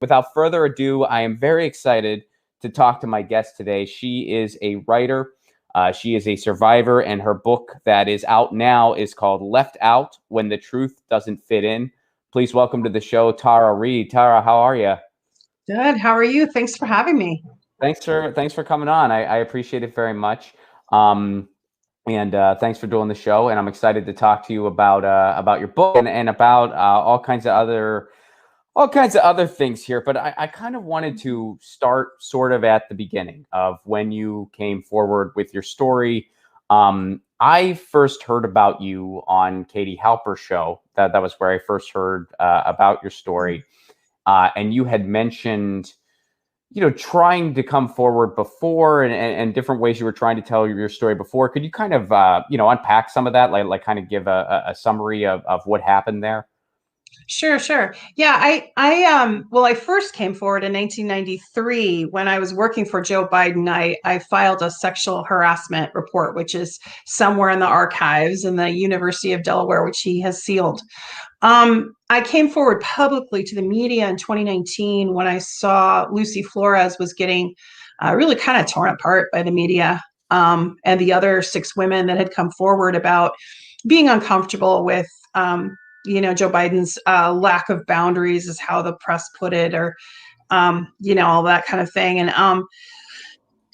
Without further ado, I am very excited to talk to my guest today. She is a writer. She is a survivor, and her book that is out now is called Left Out: When the Truth Doesn't Fit In. Please welcome to the show, Tara Reade. Tara, how are you? Good. How are you? Thanks for having me. Thanks for coming on. I appreciate it very much. Um, and thanks for doing the show. And I'm excited to talk to you about your book and about all kinds of other things here. But I kind of wanted to start sort of at the beginning of when you came forward with your story. I first heard about you on Katie Halper's show. That was where I first heard about your story. And you had mentioned, trying to come forward before and different ways you were trying to tell your story before. Could you kind of, unpack some of that, like kind of give a summary of what happened there? Sure. Yeah, I first came forward in 1993 when I was working for Joe Biden. I filed a sexual harassment report, which is somewhere in the archives in the University of Delaware, which he has sealed. I came forward publicly to the media in 2019 when I saw Lucy Flores was getting really kind of torn apart by the media, and the other 6 women that had come forward about being uncomfortable with, Joe Biden's lack of boundaries, is how the press put it, or, all that kind of thing. And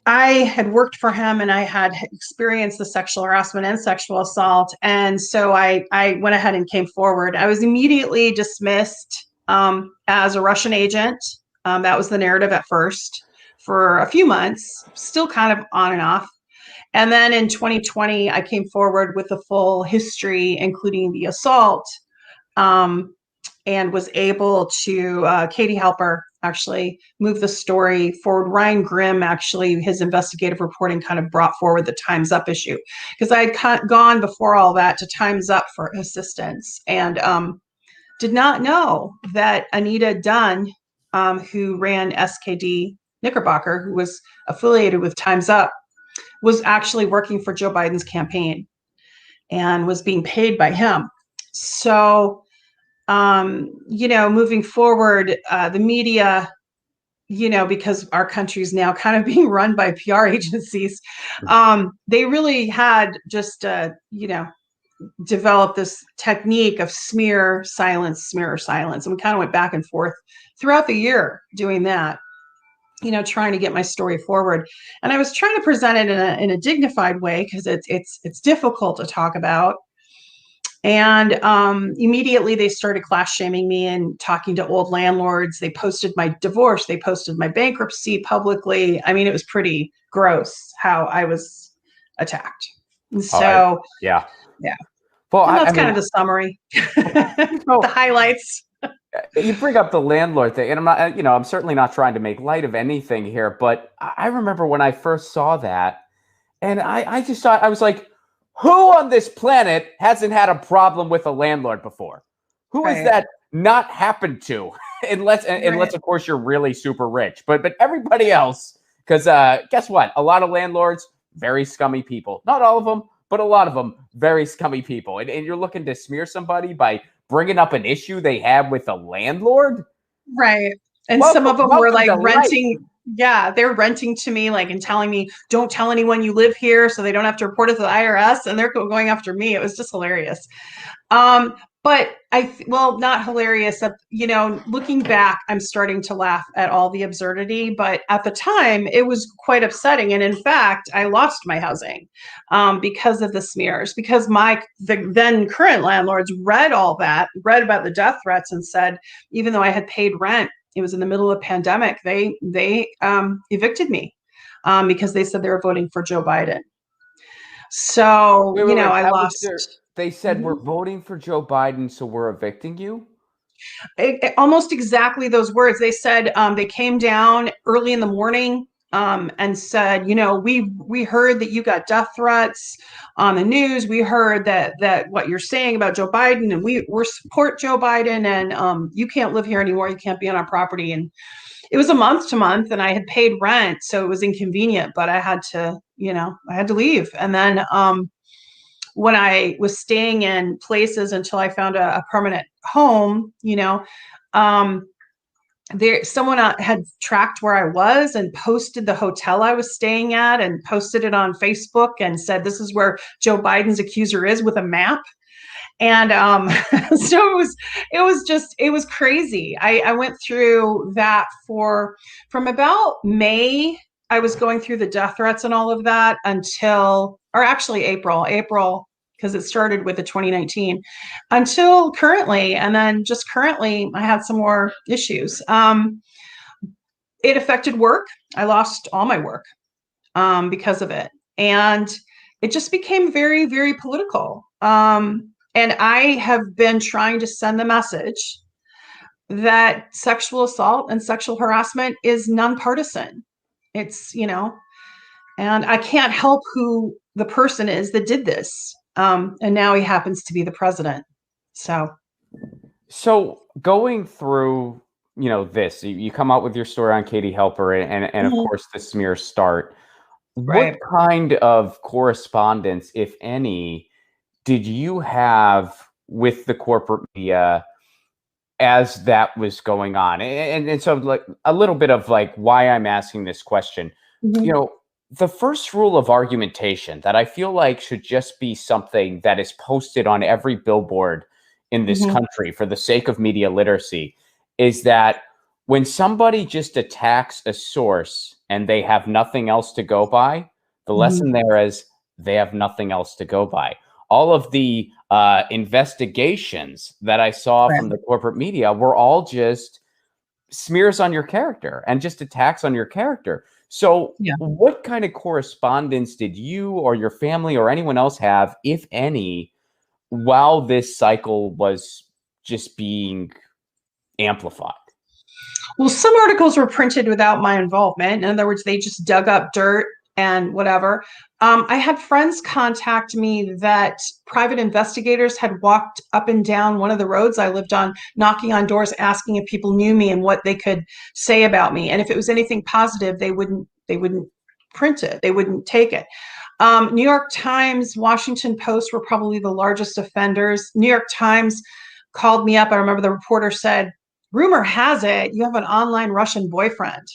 I had worked for him and I had experienced the sexual harassment and sexual assault. And so I went ahead and came forward. I was immediately dismissed as a Russian agent. That was the narrative at first for a few months, still kind of on and off. And then in 2020, I came forward with the full history, including the assault, and was able to, Katie Halper actually moved the story forward. Ryan Grimm, actually, his investigative reporting kind of brought forward the Time's Up issue, because I had gone before all that to Time's Up for assistance, and did not know that Anita Dunn, who ran SKD Knickerbocker, who was affiliated with Time's Up, was actually working for Joe Biden's campaign and was being paid by him. So, moving forward, the media, because our country's now kind of being run by PR agencies, they really had just, developed this technique of smear, silence. And we kind of went back and forth throughout the year doing that, trying to get my story forward. And I was trying to present it in a dignified way, because it's difficult to talk about. And immediately they started class shaming me and talking to old landlords. They posted my divorce. They posted my bankruptcy publicly. I mean, it was pretty gross how I was attacked. So, yeah. yeah. Well, and that's kind of the summary, the highlights. You bring up the landlord thing, and I'm not, I'm certainly not trying to make light of anything here, but I remember when I first saw that, and I just thought, I was like, who on this planet hasn't had a problem with a landlord before? Who has that not happened to? unless, of course, you're really super rich. But everybody else, because guess what? A lot of landlords, very scummy people. Not all of them, but a lot of them, very scummy people. And you're looking to smear somebody by bringing up an issue they have with a landlord? Right. And some of them were like renting. Life. Yeah, they're renting to me, like, and telling me, don't tell anyone you live here so they don't have to report it to the IRS. And they're going after me. It was just hilarious. But not hilarious. Looking back, I'm starting to laugh at all the absurdity. But at the time, it was quite upsetting. And in fact, I lost my housing because of the smears, because the then current landlords read about the death threats and said, even though I had paid rent, it was in the middle of a pandemic, they evicted me because they said they were voting for Joe Biden. So, I lost. They said, we're voting for Joe Biden, so we're evicting you? Almost exactly those words. They said they came down early in the morning and said, we heard that you got death threats on the news. We heard that what you're saying about Joe Biden, and we support Joe Biden, and you can't live here anymore. You can't be on our property. And it was a month to month, and I had paid rent, so it was inconvenient, but I had to leave. And then when I was staying in places until I found a permanent home, someone had tracked where I was and posted the hotel I was staying at and posted it on Facebook and said, this is where Joe Biden's accuser is, with a map. And so it was crazy. I went through that from about May. I was going through the death threats and all of that or actually April, because it started with the 2019 until currently. And then just currently I had some more issues. It affected work. I lost all my work because of it. And it just became very, very political. And I have been trying to send the message that sexual assault and sexual harassment is nonpartisan. It's, and I can't help who the person is that did this. And now he happens to be the president. So going through, this, you come out with your story on Katie Helper and of course the smears start. Right. What kind of correspondence, if any, did you have with the corporate media as that was going on? And so, like, a little bit of like why I'm asking this question. The first rule of argumentation that I feel like should just be something that is posted on every billboard in this country for the sake of media literacy is that when somebody just attacks a source and they have nothing else to go by, the lesson there is they have nothing else to go by. All of the investigations that I saw from the corporate media were all just smears on your character and just attacks on your character. So what kind of correspondence did you or your family or anyone else have, if any, while this cycle was just being amplified? Well, some articles were printed without my involvement. In other words, they just dug up dirt and whatever. I had friends contact me that private investigators had walked up and down one of the roads I lived on, knocking on doors, asking if people knew me and what they could say about me. And if it was anything positive, they wouldn't print it. They wouldn't take it. New York Times, Washington Post were probably the largest offenders. New York Times called me up. I remember the reporter said, rumor has it you have an online Russian boyfriend.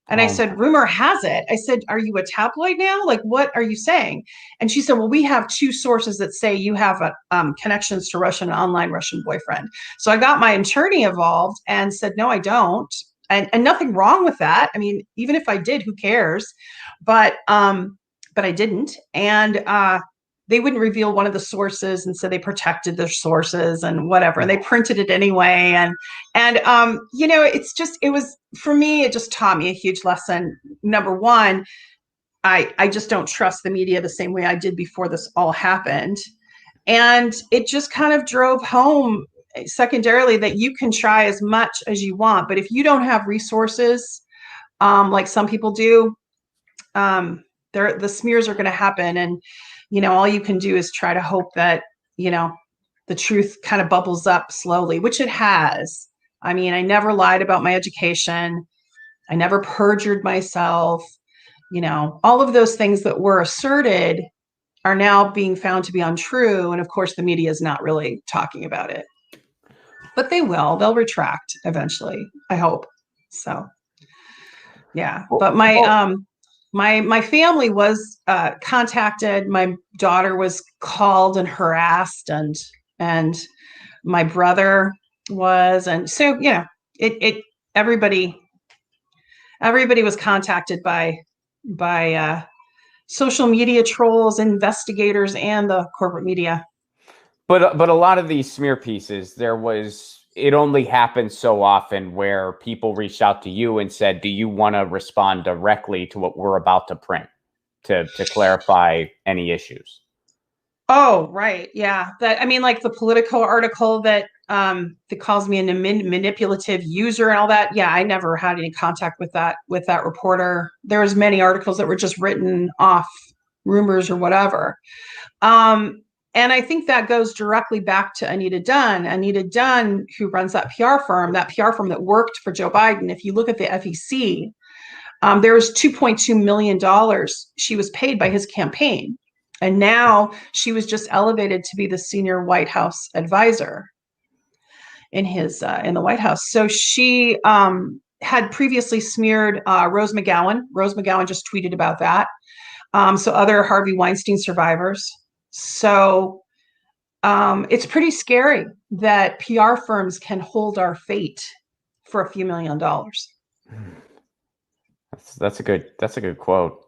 And I said, rumor has it. I said, are you a tabloid now? Like, what are you saying? And she said, well, we have two sources that say you have connections to online Russian boyfriend. So I got my attorney involved and said, no, I don't. And nothing wrong with that. I mean, even if I did, who cares? But I didn't. And they wouldn't reveal one of the sources, and so they protected their sources and whatever. And they printed it anyway. And for me, it just taught me a huge lesson. Number one, I just don't trust the media the same way I did before this all happened. And it just kind of drove home, secondarily, that you can try as much as you want, but if you don't have resources, like some people do, the smears are going to happen. And all you can do is try to hope that, the truth kind of bubbles up slowly, which it has. I mean, I never lied about my education. I never perjured myself. All of those things that were asserted are now being found to be untrue. And of course, the media is not really talking about it. But they will. They'll retract eventually, I hope. So, yeah. But my family was contacted. My daughter was called and harassed, and my brother was, and so everybody was contacted by social media trolls, investigators, and the corporate media. But a lot of these smear pieces, it only happened so often where people reached out to you and said, do you want to respond directly to what we're about to print to clarify any issues? Oh, right. Yeah. Like the Politico article that calls me a manipulative user and all that. Yeah, I never had any contact with that reporter. There was many articles that were just written off rumors or whatever. And I think that goes directly back to Anita Dunn, who runs that PR firm that worked for Joe Biden. If you look at the FEC, there was $2.2 million she was paid by his campaign. And now she was just elevated to be the senior White House advisor. in the White House. So she had previously smeared Rose McGowan. Rose McGowan just tweeted about that. So other Harvey Weinstein survivors. So it's pretty scary that PR firms can hold our fate for a few $1 million. That's a good quote.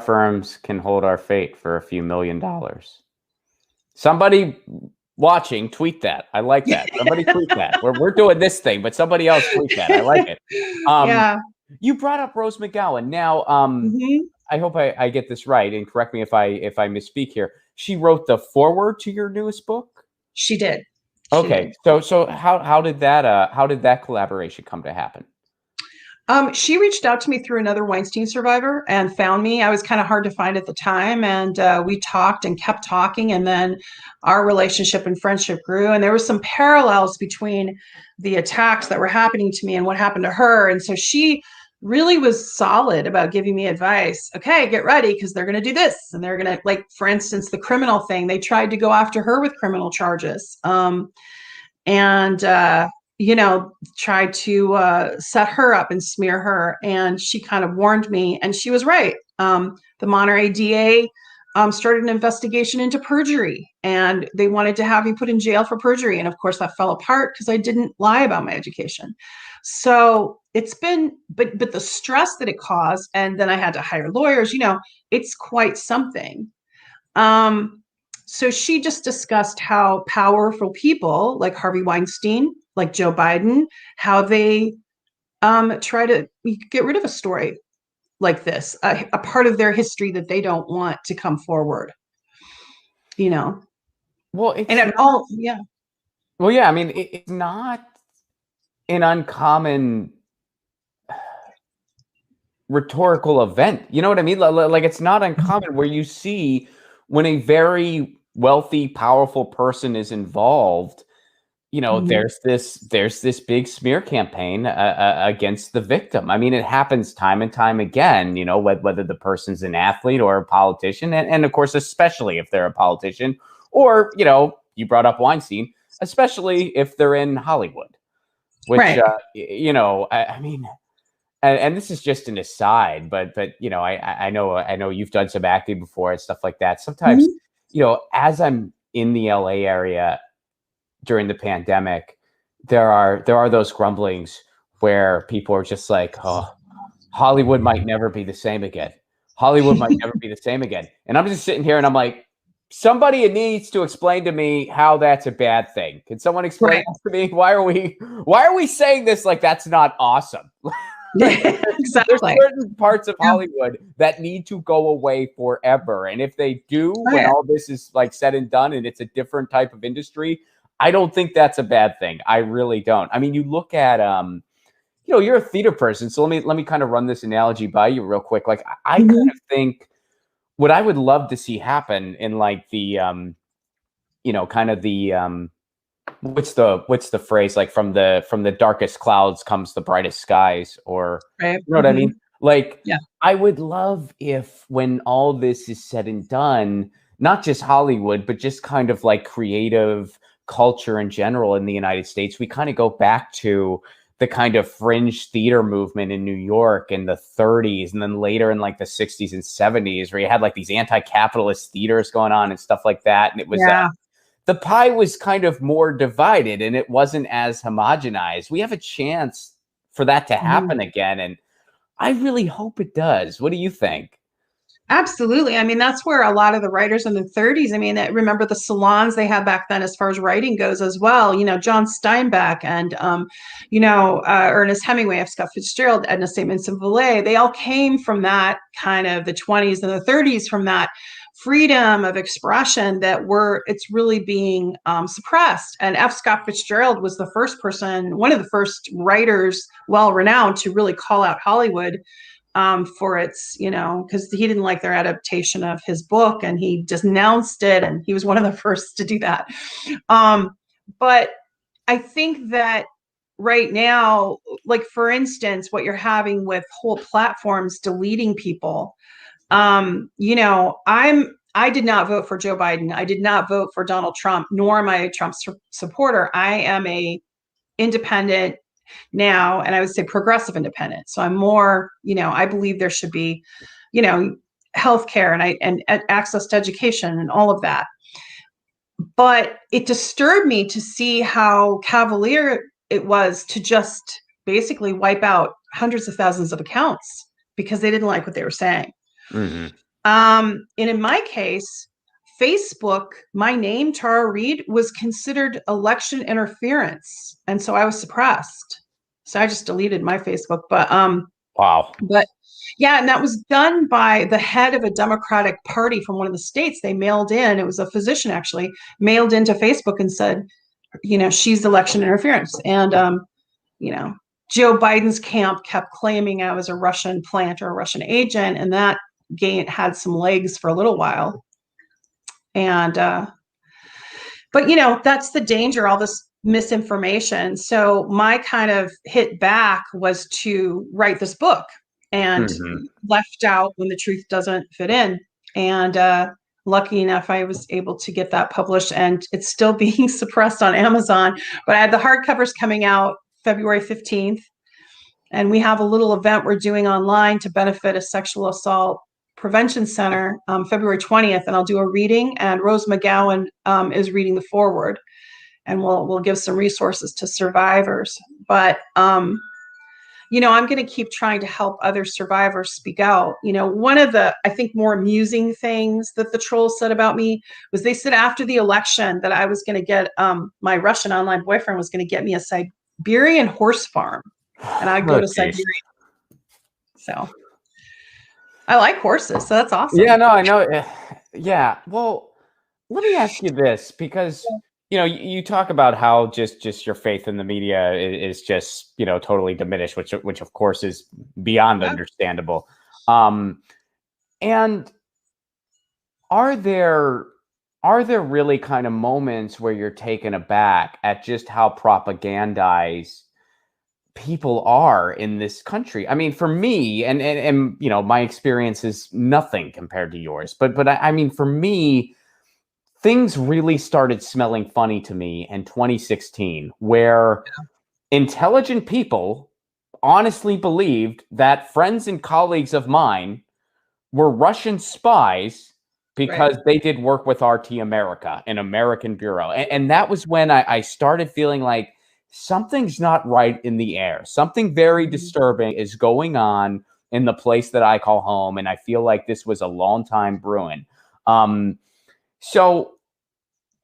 Firms can hold our fate for a few $1 million. Somebody watching, tweet that. I like that. Somebody tweet that. We're doing this thing, but somebody else tweet that. I like it. Yeah. You brought up Rose McGowan. Now, I hope I get this right, and correct me if I misspeak here. She wrote the foreword to your newest book? She did. Okay. So how did that collaboration come to happen? She reached out to me through another Weinstein survivor and found me. I was kind of hard to find at the time. And we talked and kept talking. And then our relationship and friendship grew. And there were some parallels between the attacks that were happening to me and what happened to her. And so she really was solid about giving me advice. Okay, get ready, because they're going to do this. And they're going to, like, for instance, the criminal thing, they tried to go after her with criminal charges. Tried to set her up and smear her. And she kind of warned me, and she was right. The Monterey DA started an investigation into perjury, and they wanted to have me put in jail for perjury. And of course, that fell apart because I didn't lie about my education. So it's been, but the stress that it caused, and then I had to hire lawyers, it's quite something. So she just discussed how powerful people like Harvey Weinstein, like Joe Biden, how they try to get rid of a story like this, a part of their history that they don't want to come forward. Well, yeah. Well, yeah. I mean, it's not an uncommon rhetorical event. You know what I mean? Like, it's not uncommon where you see when a very wealthy, powerful person is involved, there's this big smear campaign against the victim. I mean, it happens time and time again, whether the person's an athlete or a politician. And of course, especially if they're a politician, or, you brought up Weinstein, especially if they're in Hollywood, which, right. I mean, and this is just an aside, but I know you've done some acting before and stuff like that. Sometimes, as I'm in the LA area during the pandemic, there are those grumblings where people are just like, oh, Hollywood might never be the same again. Hollywood might never be the same again. And I'm just sitting here and I'm like, somebody needs to explain to me how that's a bad thing. Can someone explain to me? Why are we saying this like that's not awesome? Exactly. There's certain parts of Hollywood that need to go away forever. And if they do, when all this is like said and done and it's a different type of industry, I don't think that's a bad thing. I really don't. I mean, you look at, you're a theater person. So let me kind of run this analogy by you real quick. Like, I kind of think what I would love to see happen in like the, kind of the, what's the phrase, like from the darkest clouds comes the brightest skies, or you know what I mean? Like, I would love if when all this is said and done, not just Hollywood, but just kind of like creative culture in general in the United States, we kind of go back to the kind of fringe theater movement in New York in the 30s, and then later in like the 60s and 70s, where you had like these anti-capitalist theaters going on and stuff like that. And it was, the pie was kind of more divided and it wasn't as homogenized. We have a chance for that to happen again. And I really hope it does. What do you think? Absolutely. I mean, that's where a lot of the writers in the 30s, I mean, remember the salons they had back then as far as writing goes as well. John Steinbeck and, Ernest Hemingway, F. Scott Fitzgerald, Edna St. Vincent Millay, they all came from that kind of the 20s and the 30s, from that freedom of expression it's really being suppressed. And F. Scott Fitzgerald was the first person, one of the first writers, well-renowned, to really call out Hollywood for its, because he didn't like their adaptation of his book and he denounced it. And he was one of the first to do that. But I think that right now, like, for instance, what you're having with whole platforms deleting people, I'm I did not vote for Joe Biden. I did not vote for Donald Trump, nor am I a Trump supporter. I am a independent now, and I would say progressive independent. So I'm more, I believe there should be, healthcare and access to education and all of that. But it disturbed me to see how cavalier it was to just basically wipe out hundreds of thousands of accounts because they didn't like what they were saying. Mm-hmm. And in my case, Facebook, my name, Tara Reade, was considered election interference. And so I was suppressed. So I just deleted my Facebook. Wow. But yeah, and that was done by the head of a Democratic Party from one of the states. They mailed in, it was a physician actually, mailed into Facebook and said, she's election interference. And, Joe Biden's camp kept claiming I was a Russian plant or a Russian agent. And that had some legs for a little while. And, but that's the danger, all this misinformation. So my kind of hit back was to write this book and left out when the truth doesn't fit in. And lucky enough, I was able to get that published, and it's still being suppressed on Amazon. But I had the hardcovers coming out February 15th. And we have a little event we're doing online to benefit a sexual assault prevention center February 20th. And I'll do a reading, and Rose McGowan is reading the foreword. And we'll give some resources to survivors. But I'm going to keep trying to help other survivors speak out. One of the, I think, more amusing things that the trolls said about me was they said after the election that I was going to get, my Russian online boyfriend was going to get me a Siberian horse farm, and I'd go to Siberia. So I like horses, so that's awesome. Yeah, no, I know. Yeah. Well, let me ask you this, because you talk about how just your faith in the media is just, totally diminished, which of course is beyond understandable. And are there really kind of moments where you're taken aback at just how propagandized people are in this country? I mean, for me, and my experience is nothing compared to yours, but I mean, for me, things really started smelling funny to me in 2016, where intelligent people honestly believed that friends and colleagues of mine were Russian spies because they did work with RT America, an American bureau. And that was when I started feeling like something's not right in the air. Something very disturbing is going on in the place that I call home. And I feel like this was a long time brewing. So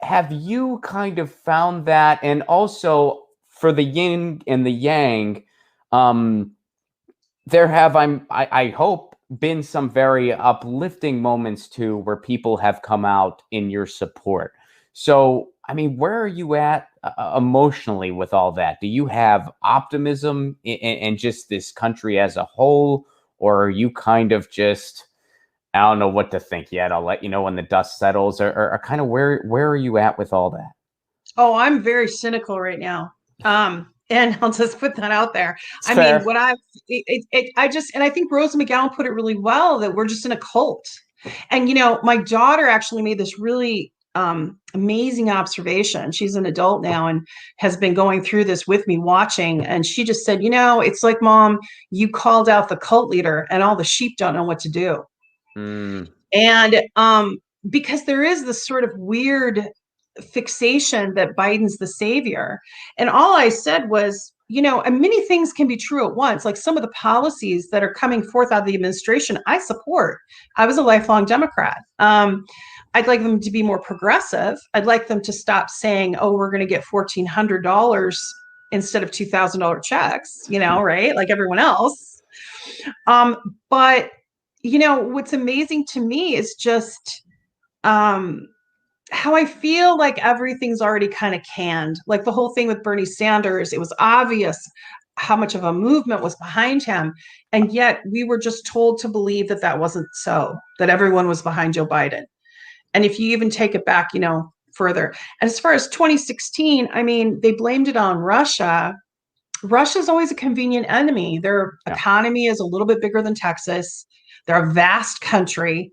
have you kind of found that? And also for the yin and the yang, there have, I hope, been some very uplifting moments too, where people have come out in your support. So, I mean, where are you at emotionally with all that? Do you have optimism in just this country as a whole? Or are you kind of just, I don't know what to think yet. I'll let you know when the dust settles, or kind of where are you at with all that? Oh, I'm very cynical right now. And I'll just put that out there. It's I fair. mean, and I think Rose McGowan put it really well, that we're just in a cult. And, my daughter actually made this really amazing observation. She's an adult now and has been going through this with me watching. And she just said, it's like, Mom, you called out the cult leader and all the sheep don't know what to do. And because there is this sort of weird fixation that Biden's the savior. And all I said was, and many things can be true at once. Like some of the policies that are coming forth out of the administration, I support. I was a lifelong Democrat. I'd like them to be more progressive. I'd like them to stop saying, oh, we're going to get $1,400 instead of $2,000 checks, right? Like everyone else. But what's amazing to me is just how I feel like everything's already kind of canned. Like the whole thing with Bernie Sanders, it was obvious how much of a movement was behind him. And yet we were just told to believe that that wasn't so, that everyone was behind Joe Biden. And if you even take it back, further. And as far as 2016, I mean, they blamed it on Russia. Russia's always a convenient enemy. Their economy is a little bit bigger than Texas. They're a vast country.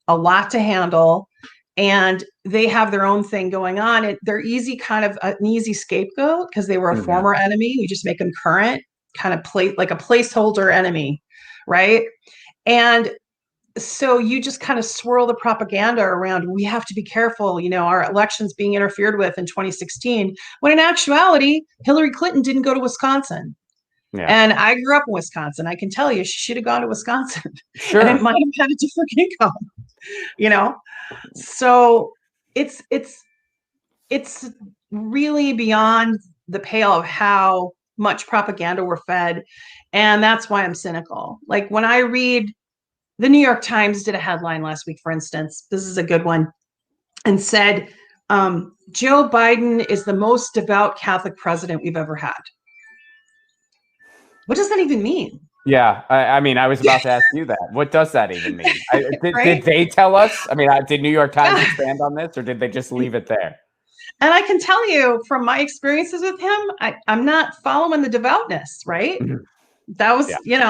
a lot to handle, and they have their own thing going on. They're easy, kind of an easy scapegoat because they were a Mhm. former enemy. You just make them current, kind of like a placeholder enemy, right? And so you just kind of swirl the propaganda around. We have to be careful, our elections being interfered with in 2016, when in actuality, Hillary Clinton didn't go to Wisconsin. Yeah. And I grew up in Wisconsin. I can tell you, she should have gone to Wisconsin and it Sure. might have had a different income, you know? So it's really beyond the pale of how much propaganda we're fed. And that's why I'm cynical. Like when I read, the New York Times did a headline last week, for instance, this is a good one, and said, Joe Biden is the most devout Catholic president we've ever had. What does that even mean? Yeah, I mean, I was about to ask you that. What does that even mean? Did Right? they tell us? I mean, did New York Times Yeah. expand on this, or did they just leave it there? And I can tell you from my experiences with him, I'm not following the devoutness, right? Mhm. That was, Yeah,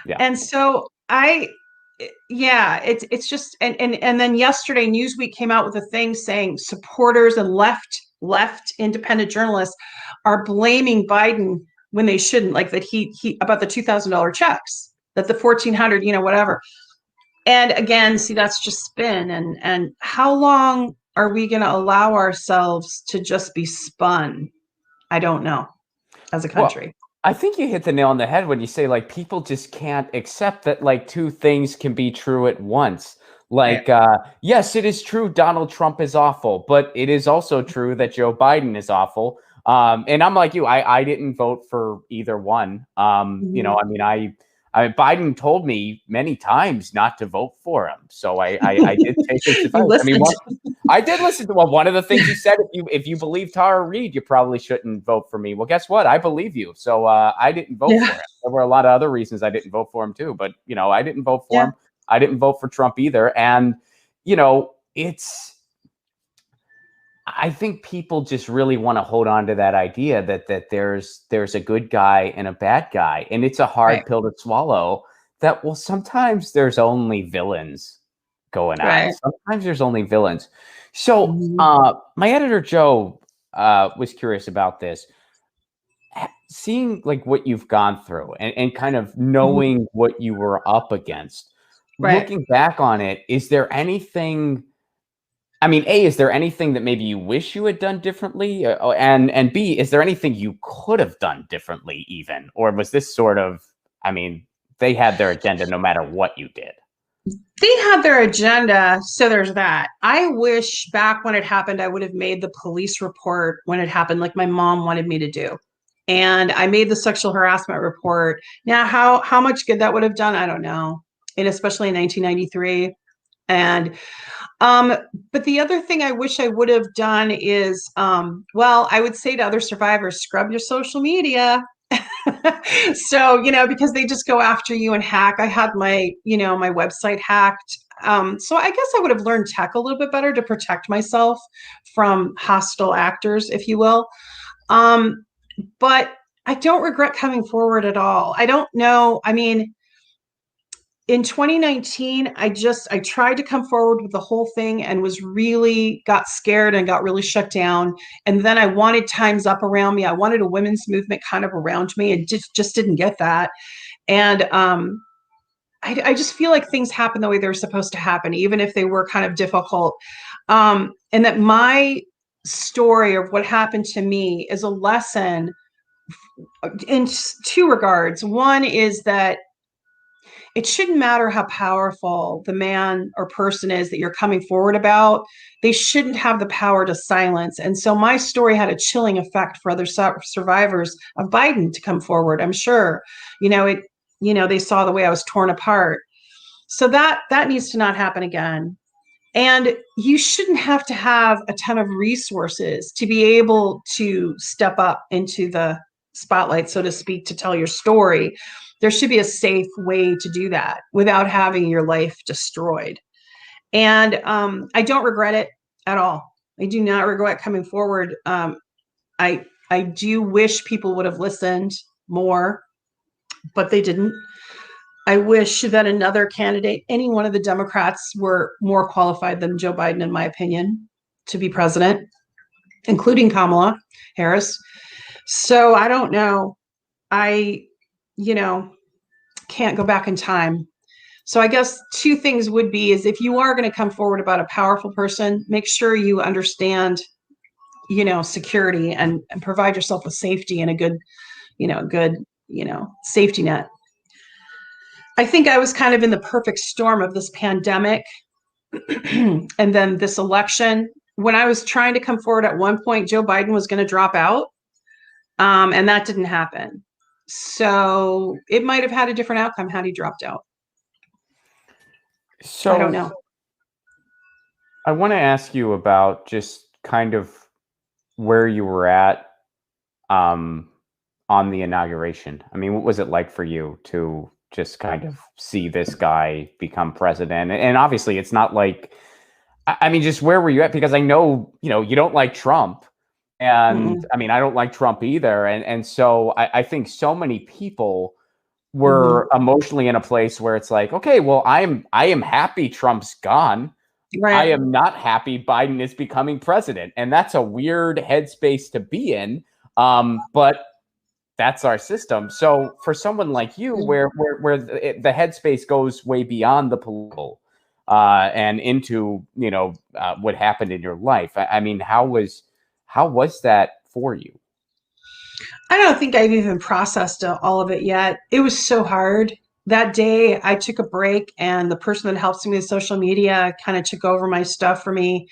yeah. and so yeah, it's just, and then yesterday Newsweek came out with a thing saying supporters and left independent journalists are blaming Biden when they shouldn't, like that he about the $2,000 checks, that the 1,400, whatever. And again, see, that's just spin. And how long are we going to allow ourselves to just be spun? I don't know, as a Well, country. I think you hit the nail on the head when you say like people just can't accept that like two things can be true at once. Right. Like, yes, it is true Donald Trump is awful, but it is also true that Joe Biden is awful. And I'm like you, I didn't vote for either one. Mhm. I mean, Biden told me many times not to vote for him, so I did take his You advice. I mean, listened. I did listen to one of the things he said. If you believe Tara Reade, you probably shouldn't vote for me. Well, guess what? I believe you, so I didn't vote Yeah. for him. There were a lot of other reasons I didn't vote for him too, but I didn't vote for Yeah. him. I didn't vote for Trump either, and it's. I think people just really want to hold on to that idea that there's a good guy and a bad guy, and it's a Right. hard pill to swallow. That well, sometimes there's only villains going on. Right. Sometimes there's only villains. So, Mhm. my editor Joe was curious about this. Seeing like what you've gone through and kind of Mhm. knowing what you were up against, Right. looking back on it, is there anything? I mean, A, is there anything that maybe you wish you had done differently? And B, is there anything you could have done differently even? Or was this sort of, I mean, they had their agenda no matter what you did. They had their agenda, so there's that. I wish back when it happened, I would have made the police report when it happened, like my mom wanted me to do. And I made the sexual harassment report. Now, how much good that would have done, I don't know. And especially in 1993. And um, but the other thing I wish I would have done is, well, I would say to other survivors, scrub your social media. So, because they just go after you and hack. I had my website hacked. So I guess I would have learned tech a little bit better to protect myself from hostile actors, if you will. Um, but I don't regret coming forward at all. I don't know. I mean, in 2019, I tried to come forward with the whole thing and was really got scared and got really shut down. And then I wanted times up around me. I wanted a women's movement kind of around me and just didn't get that. And I just feel like things happen the way they're supposed to happen, even if they were kind of difficult. And that my story of what happened to me is a lesson in two regards. One is that it shouldn't matter how powerful the man or person is that you're coming forward about. They shouldn't have the power to silence. And so my story had a chilling effect for other survivors of Biden to come forward. I'm sure, they saw the way I was torn apart. So that needs to not happen again. And you shouldn't have to have a ton of resources to be able to step up into the spotlight, so to speak, to tell your story. There should be a safe way to do that without having your life destroyed. And I don't regret it at all. I do not regret coming forward. I do wish people would have listened more, but they didn't. I wish that another candidate, any one of the Democrats, were more qualified than Joe Biden, in my opinion, to be president, including Kamala Harris. So I don't know. I, you know, can't go back in time. So I guess two things would be is if you are going to come forward about a powerful person, make sure you understand, security and provide yourself with safety and a good, safety net. I think I was kind of in the perfect storm of this pandemic and then this election. When I was trying to come forward at one point, Joe Biden was going to drop out, and that didn't happen. So it might have had a different outcome had he dropped out. So I don't know. I want to ask you about just kind of where you were at on the inauguration. I mean, what was it like for you to just kind of see this guy become president? And obviously, it's not like, I mean, just where were you at? Because I know, you don't like Trump. And I mean, I don't like Trump either. And so I think so many people were emotionally in a place where it's like, okay, well, I am happy Trump's gone. Right. I am not happy Biden is becoming president. And that's a weird headspace to be in. But that's our system. So for someone like you, where the headspace goes way beyond the political and into, what happened in your life. I mean, how was that for you? I don't think I've even processed all of it yet. It was so hard. That day I took a break and the person that helps me with social media kind of took over my stuff for me.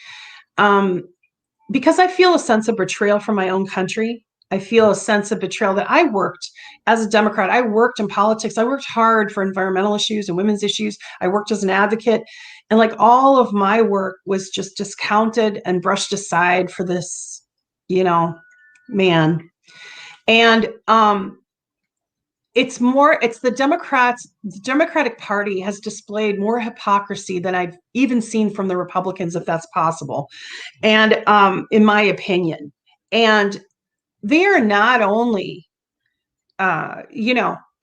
Because I feel a sense of betrayal from my own country. I feel a sense of betrayal that I worked as a Democrat. I worked in politics. I worked hard for environmental issues and women's issues. I worked as an advocate. And like all of my work was just discounted and brushed aside for this, man. And it's the Democratic Party has displayed more hypocrisy than I've even seen from the Republicans, if that's possible. And in my opinion, and they are not only,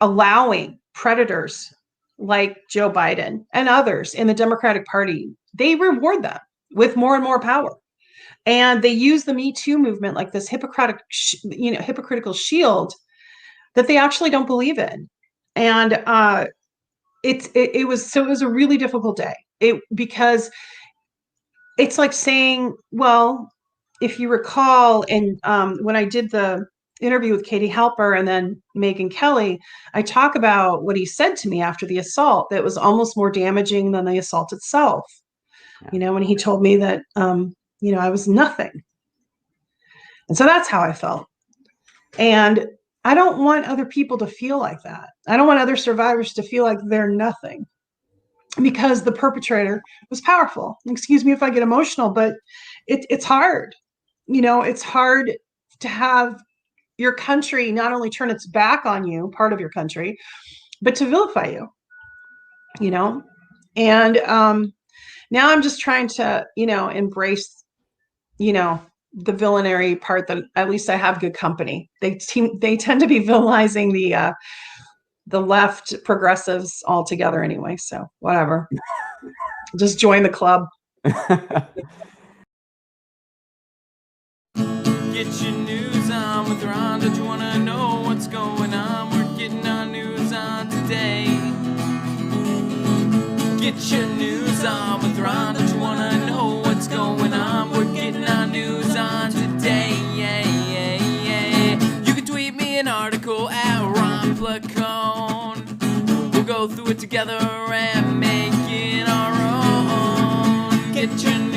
allowing predators like Joe Biden and others in the Democratic Party, they reward them with more and more power. And they use the Me Too movement like this hypocritical shield that they actually don't believe in. And it was a really difficult day. Because it's like saying, well, if you recall, and when I did the interview with Katie Halper and then Megyn Kelly, I talk about what he said to me after the assault that was almost more damaging than the assault itself. Yeah. When he told me that, I was nothing. And so that's how I felt. And I don't want other people to feel like that. I don't want other survivors to feel like they're nothing because the perpetrator was powerful. Excuse me if I get emotional, but it's hard. It's hard to have your country not only turn its back on you, part of your country, but to vilify you, and now I'm just trying to, embrace, the villainary part that at least I have good company. They tend to be villainizing the left progressives altogether anyway. So whatever, just join the club. Get your news on with Ron. Don't you want to know what's going on? We're getting our news on today. Get your news on with Ron. Don't you want to know what's going on? We're getting our news on today. Yeah, yeah, yeah. You can tweet me an article at Ron Placone. We'll go through it together and make it our own. Get your